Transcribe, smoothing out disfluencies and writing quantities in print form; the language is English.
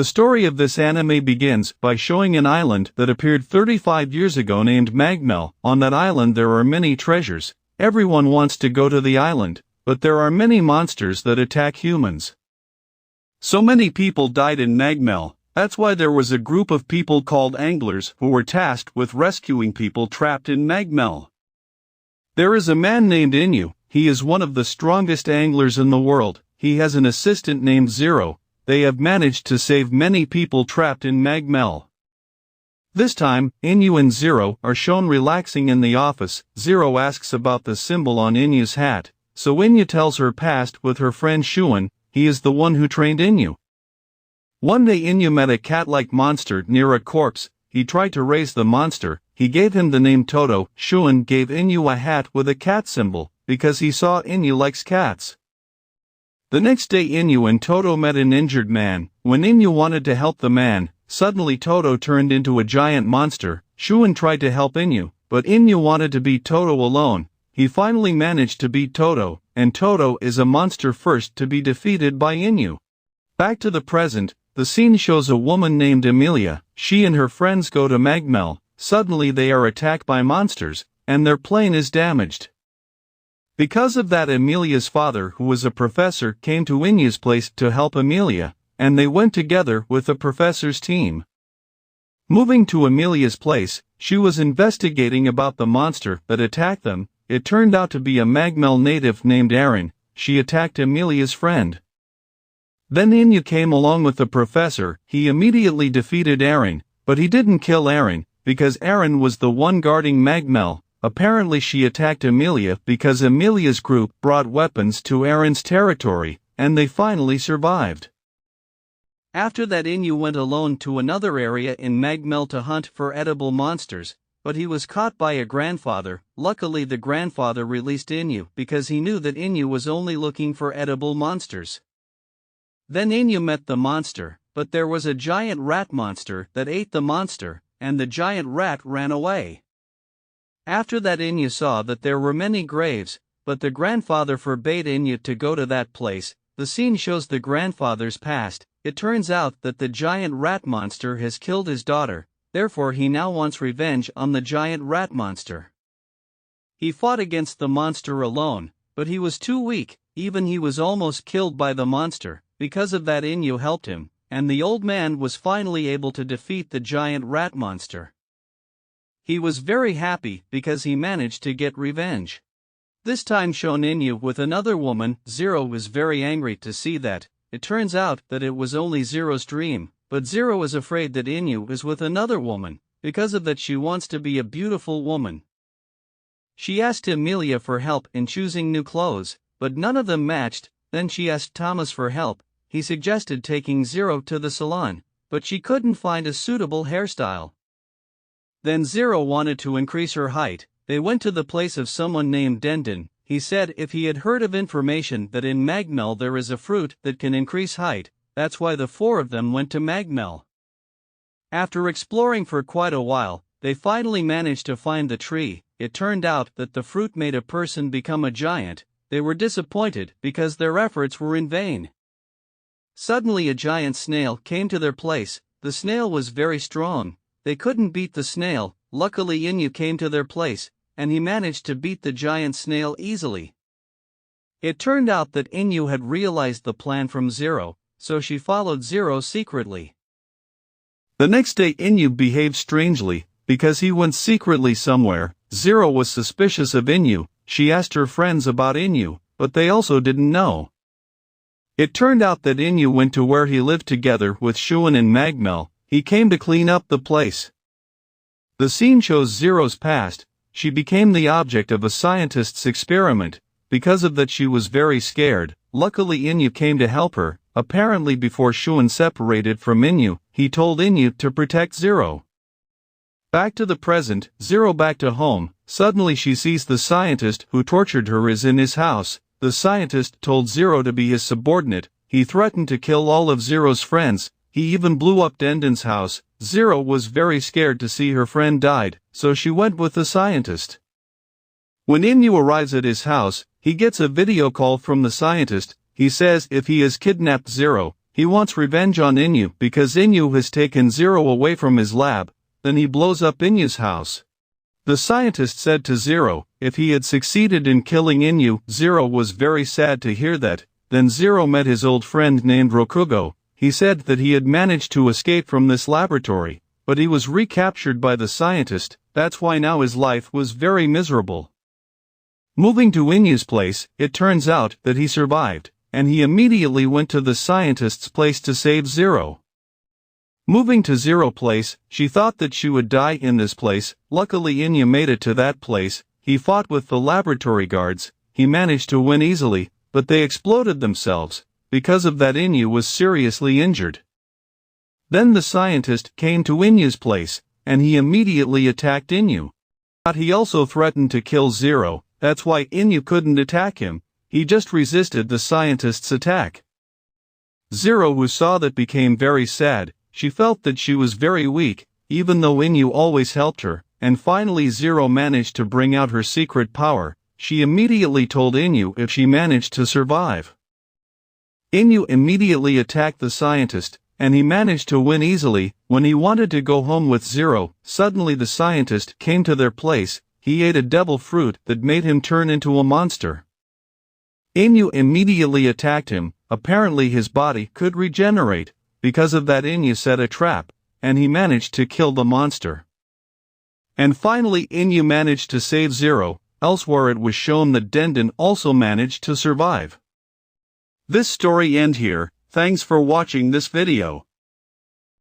The story of this anime begins by showing an island that appeared 35 years ago named Magmel. On that island there are many treasures. Everyone wants to go to the island, but there are many monsters that attack humans. So many people died in Magmel. That's why there was a group of people called anglers who were tasked with rescuing people trapped in Magmel. There is a man named Inyu. He is one of the strongest anglers in the world. He has an assistant named Zero. They have managed to save many people trapped in Magmel. This time, Inyu and Zero are shown relaxing in the office. Zero asks about the symbol on Inyu's hat, so Inyu tells her past with her friend Shuan. He is the one who trained Inyu. One day Inyu met a cat-like monster near a corpse. He tried to raise the monster. He gave him the name Toto. Shuan gave Inyu a hat with a cat symbol, because he saw Inyu likes cats. The next day Inyu and Toto met an injured man. When Inyu wanted to help the man, suddenly Toto turned into a giant monster. Shuan tried to help Inyu, but Inyu wanted to beat Toto alone. He finally managed to beat Toto, and Toto is a monster first to be defeated by Inyu. Back to the present, the scene shows a woman named Emilia. She and her friends go to Magmel. Suddenly they are attacked by monsters, and their plane is damaged. Because of that, Emilia's father, who was a professor, came to Inyu's place to help Emilia, and they went together with the professor's team. Moving to Emilia's place, she was investigating about the monster that attacked them. It turned out to be a Magmel native named Aaron. She attacked Emilia's friend. Then Inyu came along with the professor. He immediately defeated Aaron, but he didn't kill Aaron, because Aaron was the one guarding Magmel. Apparently she attacked Emilia because Emilia's group brought weapons to Aaron's territory, and they finally survived. After that Inyu went alone to another area in Magmel to hunt for edible monsters, but he was caught by a grandfather. Luckily the grandfather released Inyu because he knew that Inyu was only looking for edible monsters. Then Inyu met the monster, but there was a giant rat monster that ate the monster, and the giant rat ran away. After that Inyu saw that there were many graves, but the grandfather forbade Inyu to go to that place. The scene shows the grandfather's past. It turns out that the giant rat monster has killed his daughter, therefore he now wants revenge on the giant rat monster. He fought against the monster alone, but he was too weak. Even he was almost killed by the monster. Because of that Inyu helped him, and the old man was finally able to defeat the giant rat monster. He was very happy because he managed to get revenge. This time shown Inyu with another woman. Zero was very angry to see that. It turns out that it was only Zero's dream, but Zero is afraid that Inyu is with another woman. Because of that she wants to be a beautiful woman. She asked Emilia for help in choosing new clothes, but none of them matched. Then she asked Thomas for help. He suggested taking Zero to the salon, but she couldn't find a suitable hairstyle. Then Zero wanted to increase her height. They went to the place of someone named Dendon. He said if he had heard of information that in Magmel there is a fruit that can increase height, that's why the four of them went to Magmel. After exploring for quite a while, they finally managed to find the tree. It turned out that the fruit made a person become a giant. They were disappointed because their efforts were in vain. Suddenly a giant snail came to their place. The snail was very strong. They couldn't beat the snail. Luckily Inyu came to their place, and he managed to beat the giant snail easily. It turned out that Inyu had realized the plan from Zero, so she followed Zero secretly. The next day Inyu behaved strangely, because he went secretly somewhere. Zero was suspicious of Inyu. She asked her friends about Inyu, but they also didn't know. It turned out that Inyu went to where he lived together with Shuan and Magmel. He came to clean up the place. The scene shows Zero's past. She became the object of a scientist's experiment. Because of that she was very scared. Luckily Inyu came to help her. Apparently before Shuan separated from Inyu, he told Inyu to protect Zero. Back to the present, Zero back to home. Suddenly she sees the scientist who tortured her is in his house. The scientist told Zero to be his subordinate. He threatened to kill all of Zero's friends. He even blew up Dendon's house. Zero was very scared to see her friend died, so she went with the scientist. When Inyu arrives at his house, he gets a video call from the scientist. He says if he has kidnapped Zero, He wants revenge on Inyu because Inyu has taken Zero away from his lab, then he blows up Inyu's house. The scientist said to Zero, if he had succeeded in killing Inyu. Zero was very sad to hear that. Then Zero met his old friend named Rokugo. He said that he had managed to escape from this laboratory, but he was recaptured by the scientist. That's why now his life was very miserable. Moving to Inyu's place, it turns out that he survived, and he immediately went to the scientist's place to save Zero. Moving to Zero's place, she thought that she would die in this place. Luckily Inyu made it to that place. He fought with the laboratory guards. He managed to win easily, but they exploded themselves. Because of that Inyu was seriously injured. Then the scientist came to Inyu's place, and he immediately attacked Inyu. But he also threatened to kill Zero. That's why Inyu couldn't attack him. He just resisted the scientist's attack. Zero, who saw that, became very sad. She felt that she was very weak, even though Inyu always helped her, and finally Zero managed to bring out her secret power. She immediately told Inyu if she managed to survive. Inyu immediately attacked the scientist, and he managed to win easily. When he wanted to go home with Zero, suddenly the scientist came to their place. He ate a devil fruit that made him turn into a monster. Inyu immediately attacked him. Apparently his body could regenerate. Because of that Inyu set a trap, and he managed to kill the monster. And finally Inyu managed to save Zero. Elsewhere it was shown that Denden also managed to survive. This story ends here. Thanks for watching this video.